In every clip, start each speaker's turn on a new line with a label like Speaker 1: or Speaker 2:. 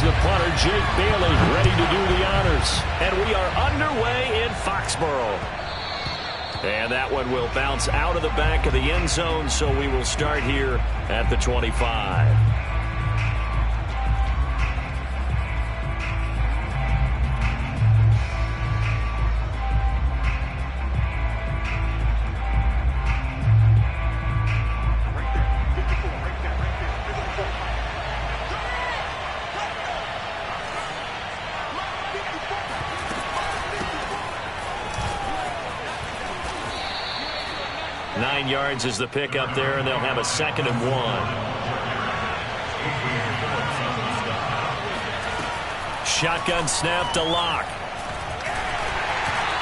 Speaker 1: the punter, Jake Bailey, ready to do the honors.
Speaker 2: And we are underway in Foxborough. And that one will bounce out of the back of the end zone, so we will start here at the 25. Yards is the pickup there, and they'll have a 2nd and 1. Shotgun snap to Locke.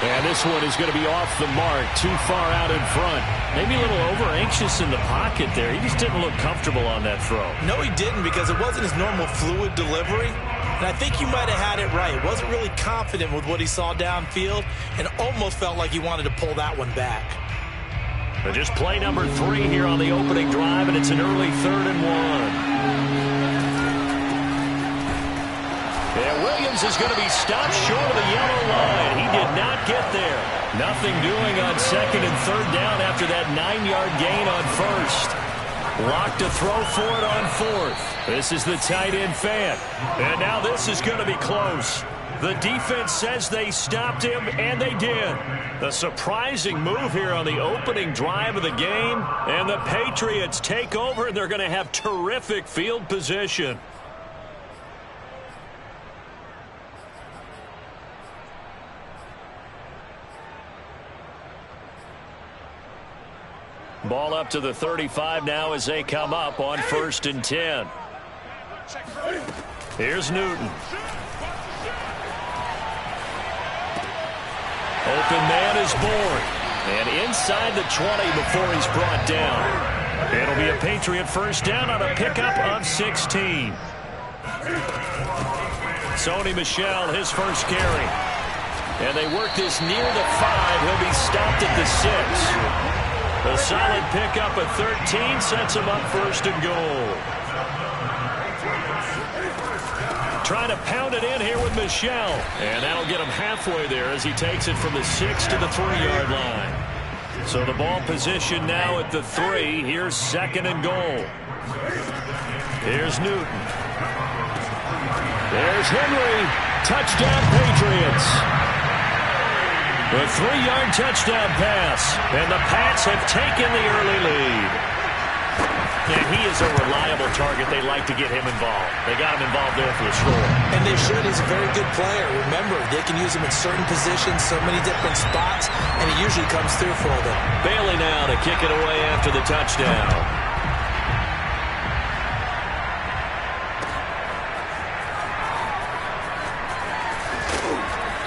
Speaker 2: And this one is going to be off the mark, too far out in front. Maybe a little over-anxious in the pocket there. He just didn't look comfortable on that throw.
Speaker 3: No, he didn't, because it wasn't his normal fluid delivery. And I think you might have had it right. Wasn't really confident with what he saw downfield and almost felt like he wanted to pull that one back.
Speaker 2: But just play number 3 here on the opening drive, and it's an early 3rd and 1. And Williams is going to be stopped short of the yellow line. He did not get there. Nothing doing on 2nd and 3rd down after that 9-yard gain on 1st. Locke to throw for it on 4th. This is the tight end fan. And now this is going to be close. The defense says they stopped him, and they did. A surprising move here on the opening drive of the game, and the Patriots take over, and they're going to have terrific field position. Ball up to the 35 now as they come up on 1st and 10. Here's Newton. Open man is born. And inside the 20 before he's brought down. It'll be a Patriot first down on a pickup of 16. Sony Michel, his first carry. And they work this near the 5. He'll be stopped at the 6. A solid pickup of 13 sets him up 1st and goal. Trying to pound it in here with Michel. And that'll get him halfway there as he takes it from the 6 to the 3-yard line. So the ball position now at the 3. Here's 2nd and goal. Here's Newton. There's Henry. Touchdown Patriots. A 3-yard touchdown pass. And the Pats have taken the early lead. And he is a reliable target. They like to get him involved. They got him involved there for the score.
Speaker 3: And they should. He's a very good player. Remember, they can use him in certain positions, so many different spots, and he usually comes through for them.
Speaker 2: Bailey now to kick it away after the touchdown.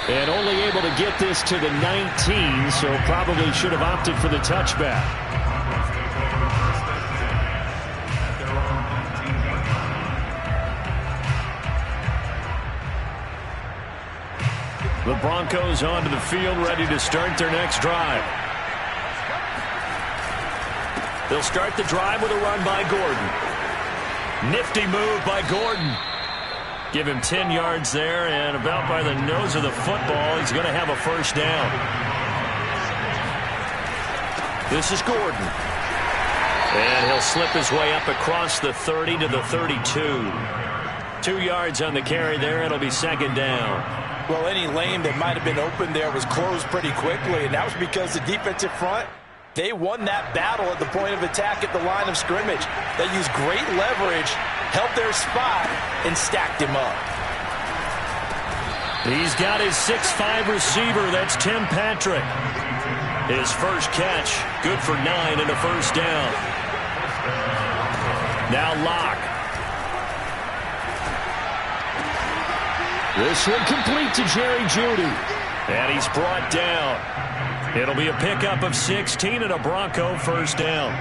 Speaker 2: And only able to get this to the 19, so probably should have opted for the touchback. The Broncos onto the field, ready to start their next drive. They'll start the drive with a run by Gordon. Nifty move by Gordon. Give him 10 yards there, and about by the nose of the football, he's going to have a first down. This is Gordon. And he'll slip his way up across the 30 to the 32. 2 yards on the carry there. It'll be 2nd down.
Speaker 3: Well, any lane that might have been open there was closed pretty quickly, and that was because the defensive front, they won that battle at the point of attack at the line of scrimmage. They used great leverage, held their spot, and stacked him up.
Speaker 2: He's got his 6'5 receiver. That's Tim Patrick. His first catch, good for 9 and a first down. Now Locke. This one complete to Jerry Jeudy. And he's brought down. It'll be a pickup of 16 and a Bronco first down.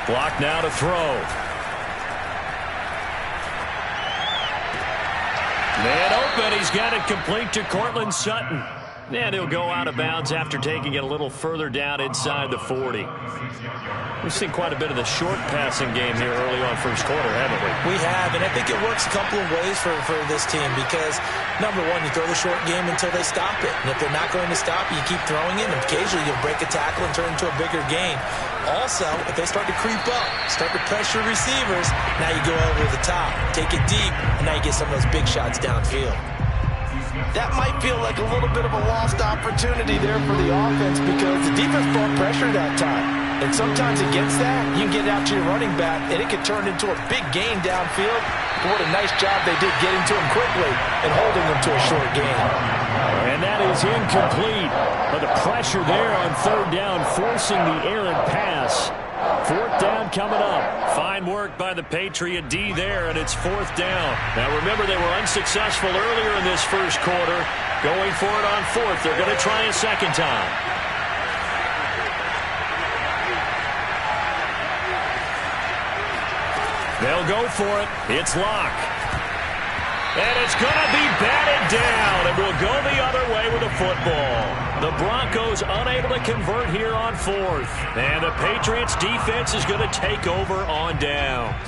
Speaker 2: Block now to throw. Man open. He's got it complete to Cortland Sutton. And he'll go out of bounds after taking it a little further down inside the 40. We've seen quite a bit of the short passing game here early on first quarter, haven't we?
Speaker 3: We have, and I think it works a couple of ways for this team because, number one, you throw the short game until they stop it. And if they're not going to stop it, you keep throwing it, and occasionally you'll break a tackle and turn it into a bigger game. Also, if they start to creep up, start to pressure receivers, now you go over the top, take it deep, and now you get some of those big shots downfield. That might feel like a little bit of a lost opportunity there for the offense because the defense brought pressure that time. And sometimes against that, you can get it out to your running back, and it can turn into a big gain downfield. What a nice job they did getting to him quickly and holding him to a short gain.
Speaker 2: And that is incomplete. But the pressure there on third down, forcing the errant pass. Fourth down coming up. Fine work by the Patriot D there, and it's fourth down. Now remember, they were unsuccessful earlier in this first quarter. Going for it on fourth. They're going to try a second time. They'll go for it. It's Locke. And it's going to be batted down. And will go the other way with the football. The Broncos unable to convert here on fourth. And the Patriots defense is going to take over on downs.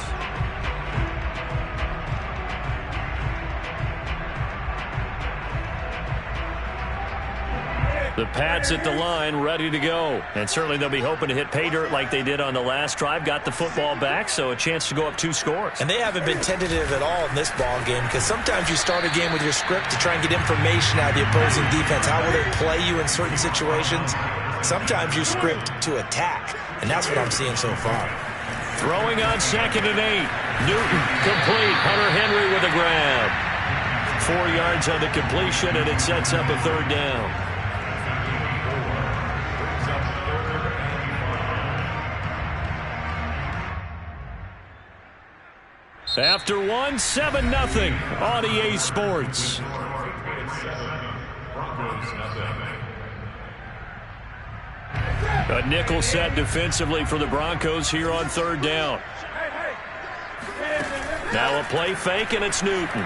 Speaker 2: The Pats at the line, ready to go. And certainly they'll be hoping to hit pay dirt like they did on the last drive. Got the football back, so a chance to go up 2 scores.
Speaker 3: And they haven't been tentative at all in this ball game because sometimes you start a game with your script to try and get information out of the opposing defense. How will they play you in certain situations? Sometimes you script to attack, and that's what I'm seeing so far.
Speaker 2: Throwing on 2nd and 8. Newton complete. Hunter Henry with a grab. 4 yards on the completion, and it sets up a third down. After 1, 7-0 on EA Sports. A nickel set defensively for the Broncos here on third down. Now a play fake, and it's Newton.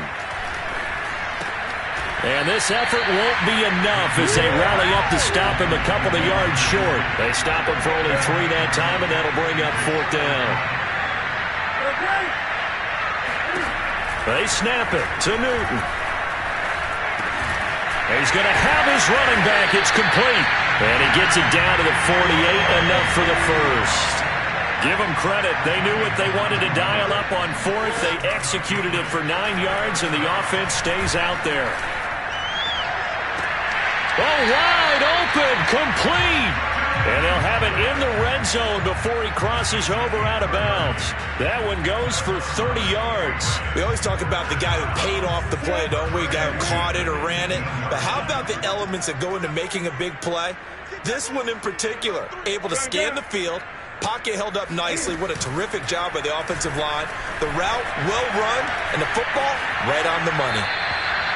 Speaker 2: And this effort won't be enough as they rally up to stop him a couple of yards short. They stop him for only 3 that time, and that'll bring up fourth down. They snap it to Newton. He's going to have his running back. It's complete. And he gets it down to the 48, enough for the first. Give them credit. They knew what they wanted to dial up on fourth. They executed it for 9 yards, and the offense stays out there. Oh, wide open, complete. And they'll have it in the red zone before he crosses over out of bounds. That one goes for 30 yards.
Speaker 3: We always talk about the guy who paid off the play, don't we? The guy who caught it or ran it. But how about the elements that go into making a big play? This one in particular, able to scan the field, pocket held up nicely. What a terrific job by the offensive line. The route well run, and the football right on the money.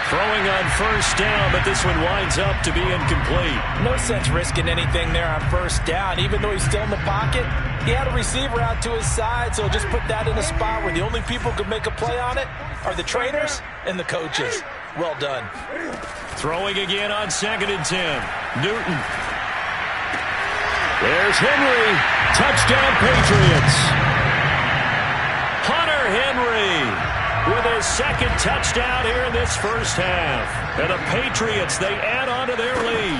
Speaker 2: Throwing on first down, but this one winds up to be incomplete.
Speaker 3: No sense risking anything there on first down. Even though he's still in the pocket, he had a receiver out to his side, so just put that in a spot where the only people who could make a play on it are the trainers and the coaches. Well done.
Speaker 2: Throwing again on 2nd and 10. Newton. There's Henry. Touchdown, Patriots. Hunter Henry with his second touchdown here in this first half. And the Patriots, they add on to their lead.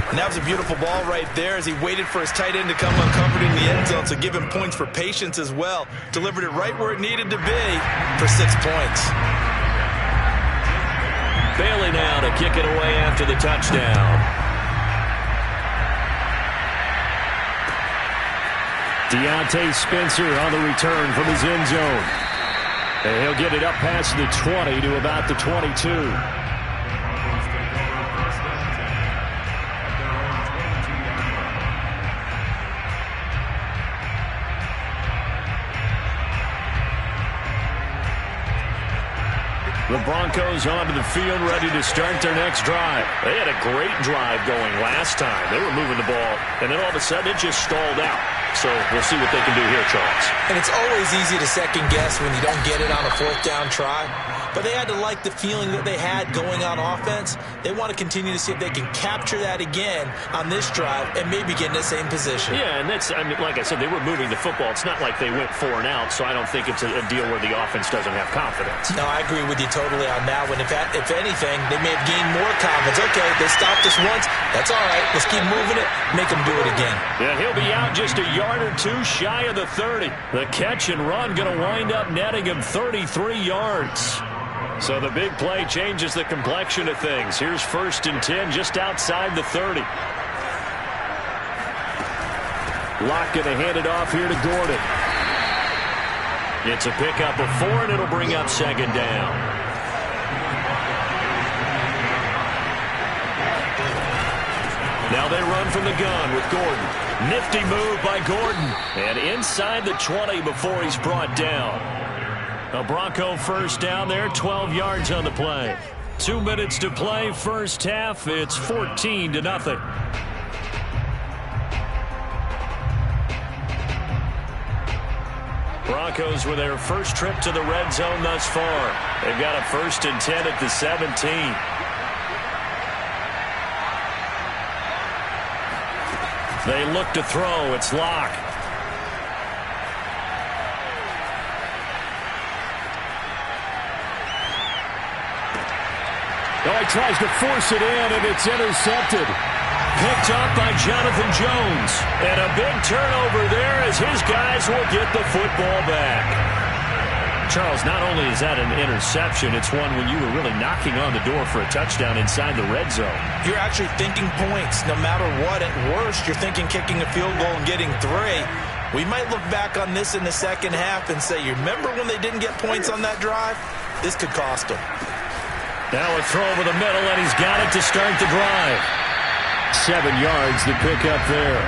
Speaker 3: And that was a beautiful ball right there as he waited for his tight end to come uncovered in the end zone, so give him points for patience as well. Delivered it right where it needed to be for 6 points.
Speaker 2: Bailey now to kick it away after the touchdown. Deontay Spencer on the return from his end zone. And he'll get it up past the 20 to about the 22. The Broncos onto the field, ready to start their next drive. They had a great drive going last time. They were moving the ball, and then all of a sudden it just stalled out. So we'll see what they can do here, Charles.
Speaker 3: And it's always easy to second guess when you don't get it on a fourth down try. but they had to like the feeling that they had going on offense. They want to continue to see if they can capture that again on this drive and maybe get in the same position.
Speaker 2: Yeah, and that's, I mean, like I said, they were moving the football. It's not like they went 4 and out, so I don't think it's a deal where the offense doesn't have confidence.
Speaker 3: No, I agree with you totally on that one. If anything, they may have gained more confidence. Okay, they stopped us once. That's all right. Let's keep moving it, make them do it again.
Speaker 2: Yeah, he'll be out just a yard or 2 shy of the 30. The catch and run going to wind up netting him 33 yards. So the big play changes the complexion of things. Here's 1st and 10 just outside the 30. Locke going to hand it off here to Gordon. It's a pickup of 4, and it'll bring up 2nd down. Now they run from the gun with Gordon. Nifty move by Gordon. And inside the 20 before he's brought down. A Bronco first down there, 12 yards on the play. 2 minutes to play, first half. It's 14-0. Broncos with their first trip to the red zone thus far. They've got a 1st and 10 at the 17. They look to throw. It's Locke. Oh, he tries to force it in, and it's intercepted. Picked up by Jonathan Jones. And a big turnover there as his guys will get the football back. Charles, not only is that an interception, it's one when you were really knocking on the door for a touchdown inside the red zone.
Speaker 3: You're actually thinking points no matter what. At worst, you're thinking kicking a field goal and getting 3. We might look back on this in the second half and say, you remember when they didn't get points on that drive? This could cost them.
Speaker 2: Now a throw over the middle, and he's got it to start the drive. 7 yards to pick up there.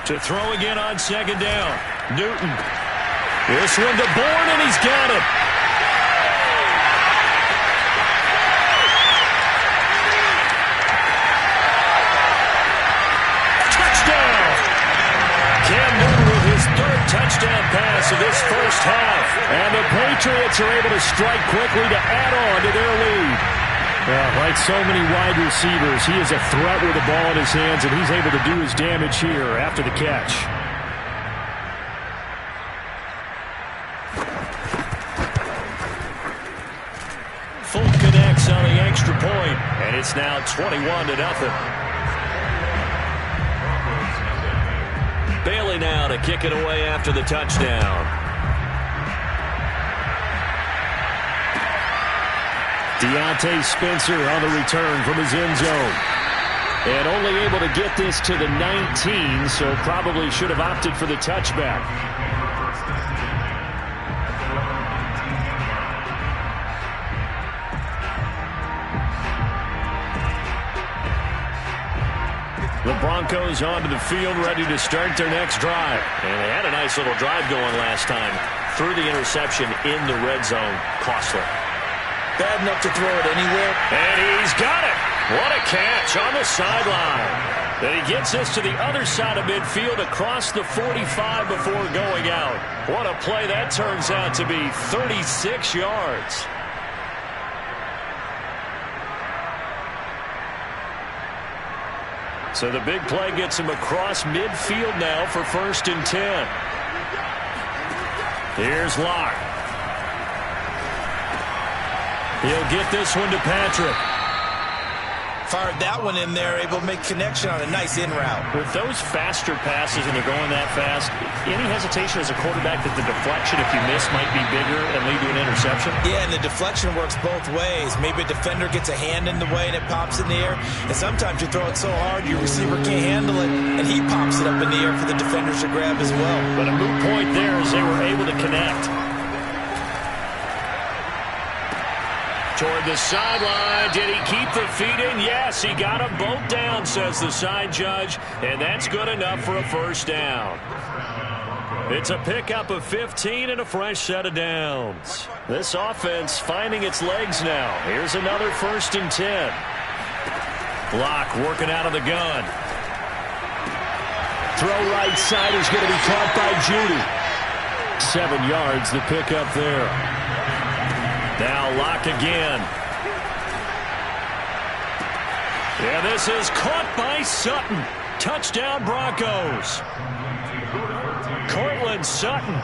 Speaker 2: To throw again on 2nd down. Newton. This one to Bourne, and he's got it. Touchdown! Cam Newton with his 3rd touchdown pass of this first half. And the Patriots are able to strike quickly to add on to their lead. Like so many wide receivers, he is a threat with the ball in his hands, and he's able to do his damage here after the catch. Full connects on the extra point, and it's now 21-0. Bailey now to kick it away after the touchdown. Deontay Spencer on the return from his end zone. And only able to get this to the 19, so probably should have opted for the touchback. The Broncos onto the field, ready to start their next drive. And they had a nice little drive going last time. Threw the interception in the red zone. Costly.
Speaker 3: Bad enough to throw it anywhere.
Speaker 2: And he's got it. What a catch on the sideline. And he gets this to the other side of midfield across the 45 before going out. What a play that turns out to be. 36 yards. So the big play gets him across midfield now for 1st and 10. Here's Locke. He'll get this one to Patrick.
Speaker 3: Fired that one in there, able to make connection on a nice in route.
Speaker 2: With those faster passes and they're going that fast, any hesitation as a quarterback that the deflection, if you miss, might be bigger and lead to an interception?
Speaker 3: Yeah, and the deflection works both ways. Maybe a defender gets a hand in the way and it pops in the air. And sometimes you throw it so hard your receiver can't handle it, and he pops it up in the air for the defenders to grab as well.
Speaker 2: But a moot point there as they were able to connect. Toward the sideline. Did he keep the feet in? Yes, he got them both down, says the side judge. And that's good enough for a first down. It's a pickup of 15 and a fresh set of downs. This offense finding its legs now. Here's another 1st and 10. Locke working out of the gun. Throw right side is going to be caught by Judy. 7 yards to pick up there. Now Locke again. Yeah, this is caught by Sutton. Touchdown Broncos. Cortland Sutton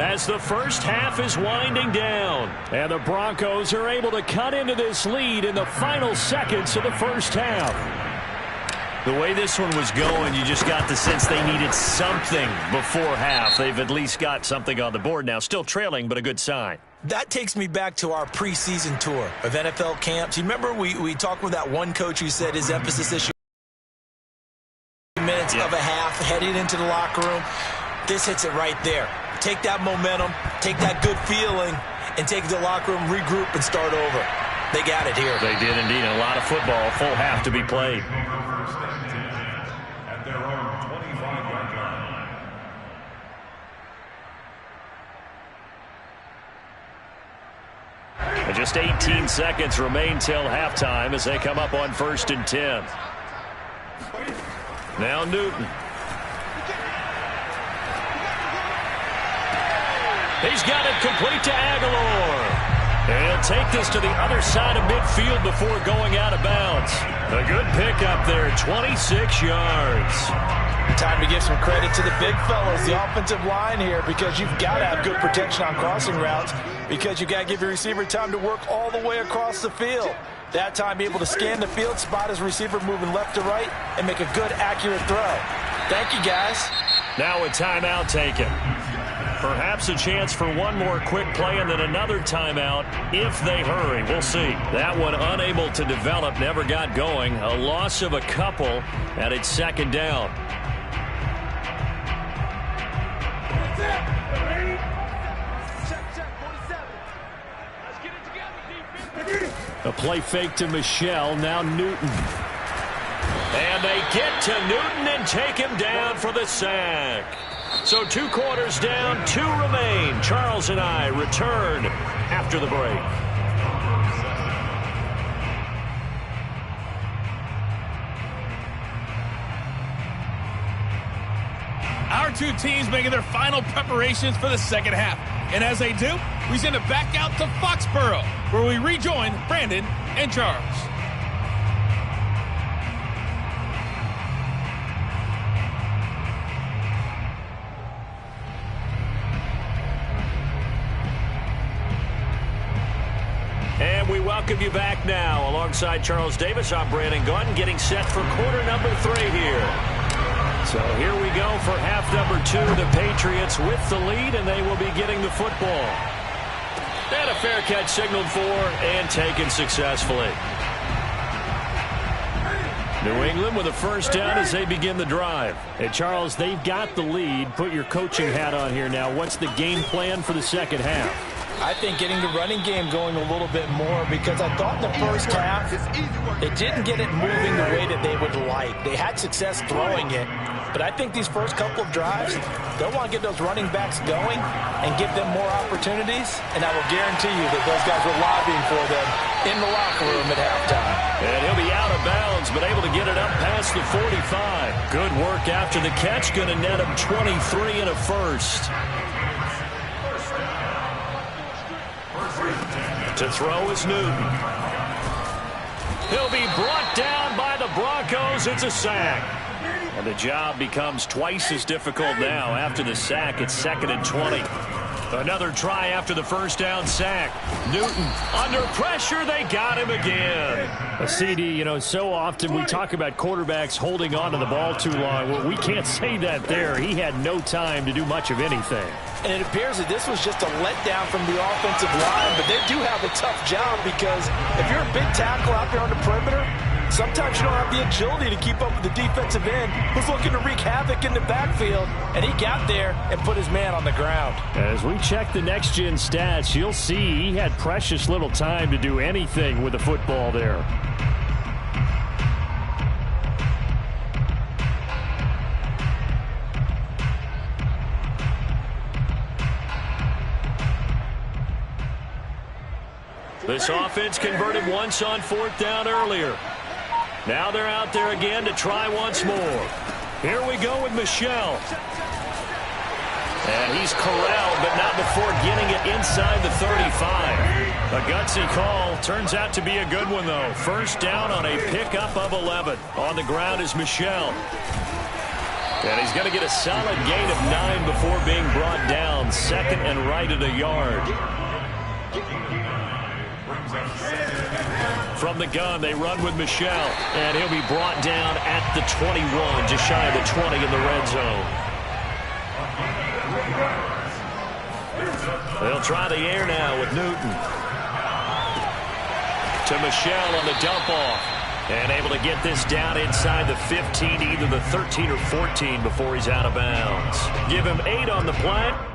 Speaker 2: as the first half is winding down. And the Broncos are able to cut into this lead in the final seconds of the first half.
Speaker 1: The way this one was going, you just got the sense they needed something before half. They've at least got something on the board now. Still trailing, but a good sign.
Speaker 3: That takes me back to our preseason tour of NFL camps. You remember we talked with that one coach who said his emphasis this year, minutes of a half heading into the locker room. This hits it right there. Take that momentum, take that good feeling, and take it to the locker room, regroup, and start over. They got it here.
Speaker 2: They did indeed. A lot of football, full half to be played. And just 18 seconds remain till halftime as they come up on 1st and 10. Now Newton. He's got it complete to Aguilar. And he'll take this to the other side of midfield before going out of bounds. A good pickup there, 26 yards.
Speaker 3: Time to give some credit to the big fellas, the offensive line here, because you've got to have good protection on crossing routes, because you've got to give your receiver time to work all the way across the field. That time, be able to scan the field, spot his receiver moving left to right, and make a good, accurate throw. Thank you, guys.
Speaker 2: Now a timeout taken. Perhaps a chance for one more quick play and then another timeout if they hurry. We'll see. That one unable to develop, never got going. A loss of a couple, and it's 2nd down. A play fake to Michelle, now Newton. And they get to Newton and take him down for the sack. So 2 quarters down, 2 remain. Charles and I return after the break.
Speaker 4: Our 2 teams making their final preparations for the second half. And as they do, we send it back out to Foxborough, where we rejoin Brandon and Charles.
Speaker 2: And we welcome you back now. Alongside Charles Davis, I'm Brandon Gunn, getting set for quarter number 3 here. So here we go for half number 2. The Patriots with the lead, and they will be getting the football. And a fair catch signaled for and taken successfully. New England with a first down as they begin the drive. And Charles, they've got the lead. Put your coaching hat on here now. What's the game plan for the second half?
Speaker 3: I think getting the running game going a little bit more, because I thought in the first half they didn't get it moving the way that they would like. They had success throwing it, but I think these first couple of drives, they'll want to get those running backs going and give them more opportunities, and I will guarantee you that those guys were lobbying for them in the locker room at halftime.
Speaker 2: And he'll be out of bounds, but able to get it up past the 45. Good work after the catch, going to net him 23 and a first. To throw is Newton. He'll be brought down by the Broncos. It's a sack. And the job becomes twice as difficult now. After the sack, it's 2nd and 20. Another try after the first down sack. Newton under pressure. They got him again. A CD, you know, so often we talk about quarterbacks holding on to the ball too long. Well, we can't say that there. He had no time to do much of anything.
Speaker 3: And it appears that this was just a letdown from the offensive line, but they do have a tough job, because if you're a big tackle out there on the perimeter, sometimes you don't have the agility to keep up with the defensive end who's looking to wreak havoc in the backfield, and he got there and put his man on the ground.
Speaker 2: As we check the next-gen stats, you'll see he had precious little time to do anything with the football there. This offense converted once on 4th down earlier. Now they're out there again to try once more. Here we go with Michelle.
Speaker 1: And he's corralled, but not before getting it inside the 35. A gutsy call. Turns out to be a good one, though. First down on a pickup of 11. On the ground is Michel. And he's going to get a solid gain of 9 before being brought down. Second and right at a yard. From the gun, they run with Michel. And he'll be brought down at the 21, just shy of the 20 in the red zone. They'll try the air now with Newton. To Michel on the dump off. And able to get this down inside the 15, either the 13 or 14 before he's out of bounds. Give him 8 on the play.